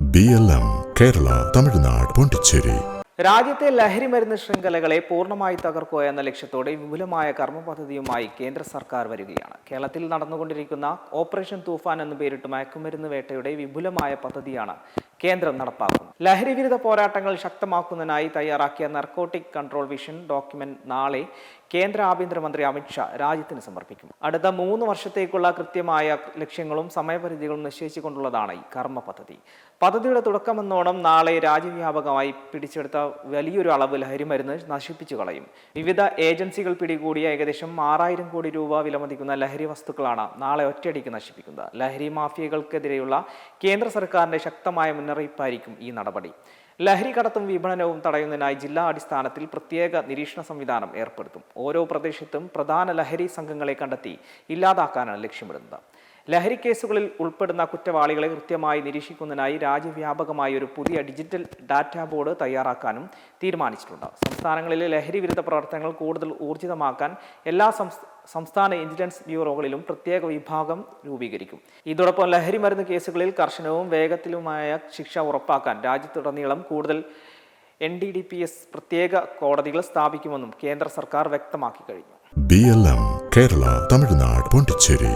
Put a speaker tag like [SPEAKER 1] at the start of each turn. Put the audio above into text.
[SPEAKER 1] BLM Kerala Tamil Nadu Pondicherry.
[SPEAKER 2] രാജ്യത്തെ ലഹരി മരുന്ന് ശൃംഖലകളെ പൂർണ്ണമായി തകർക്കുക എന്ന ലക്ഷ്യത്തോടെ വിപുലമായ കർമ്മ പദ്ധതിയുമായി കേന്ദ്ര സർക്കാർ വരികയാണ്. കേരളത്തിൽ നടന്നുകൊണ്ടിരിക്കുന്ന ഓപ്പറേഷൻ തൂഫാൻ എന്ന് പേരിട്ട് മയക്കുമരുന്ന് വേട്ടയുടെ വിപുലമായ പദ്ധതിയാണ് കേന്ദ്രം നടപ്പാക്കുന്നത്. ലഹരി വിരുദ്ധ പോരാട്ടങ്ങൾ ശക്തമാക്കുന്നതിനായി തയ്യാറാക്കിയ നർക്കോട്ടിക് കൺട്രോൾ വിഷൻ ഡോക്യുമെന്റ് നാളെ കേന്ദ്ര ആഭ്യന്തരമന്ത്രി അമിത്ഷാ രാജ്യത്തിന് സമർപ്പിക്കും. അടുത്ത 3 വർഷത്തേക്കുള്ള കൃത്യമായ ലക്ഷ്യങ്ങളും സമയപരിധികളും നിശ്ചയിച്ചുകൊണ്ടുള്ളതാണ് ഈ കർമ്മ പദ്ധതി. പദ്ധതിയുടെ തുടക്കമെന്നോണം നാളെ രാജ്യവ്യാപകമായി പിടിച്ചെടുത്ത വലിയൊരു അളവ് ലഹരി മരുന്ന് നശിപ്പിച്ചു കളയും. വിവിധ ഏജൻസികൾ പിടികൂടിയ ഏകദേശം 6000 കോടി രൂപ വിലമതിക്കുന്ന ലഹരി വസ്തുക്കളാണ് നാളെ ഒറ്റയടിക്ക് നശിപ്പിക്കുന്നത്. ലഹരി മാഫിയകൾക്കെതിരെയുള്ള കേന്ദ്ര സർക്കാരിന്റെ ശക്തമായ മുന്നറിയിപ്പായിരിക്കും ഈ നടപടി. ലഹരി കടത്തും വിപണനവും തടയുന്നതിനായി ജില്ലാ അടിസ്ഥാനത്തിൽ പ്രത്യേക നിരീക്ഷണ സംവിധാനം ഏർപ്പെടുത്തും. ഓരോ പ്രദേശത്തും പ്രധാന ലഹരി സംഘങ്ങളെ കണ്ടെത്തി ഇല്ലാതാക്കാനാണ് ലക്ഷ്യമിടുന്നത്. ലഹരി കേസുകളിൽ ഉൾപ്പെടുന്ന കുറ്റവാളികളെ കൃത്യമായി നിരീക്ഷിക്കുന്നതിനായി രാജ്യവ്യാപകമായി ഒരു പുതിയ ഡിജിറ്റൽ ഡാറ്റാ ബോർഡ് തയ്യാറാക്കാനും തീരുമാനിച്ചിട്ടുണ്ട്. സംസ്ഥാനങ്ങളിലെ ലഹരി വിരുദ്ധ പ്രവർത്തനങ്ങൾ കൂടുതൽ ഊർജിതമാക്കാൻ എല്ലാ സംസ്ഥാന ഇന്റലിജൻസ് ബ്യൂറോകളിലും പ്രത്യേക വിഭാഗം രൂപീകരിക്കും. ഇതോടൊപ്പം ലഹരി മരുന്ന് കേസുകളിൽ കർശനവും വേഗത്തിലുമായ ശിക്ഷ ഉറപ്പാക്കാൻ രാജ്യത്തുടനീളം കൂടുതൽ NDDPS പ്രത്യേക കോടതികൾ സ്ഥാപിക്കുമെന്നും കേന്ദ്ര സർക്കാർ വ്യക്തമാക്കി കഴിഞ്ഞു.
[SPEAKER 1] BLM കേരള തമിഴ്നാട് പോണ്ടിച്ചേരി.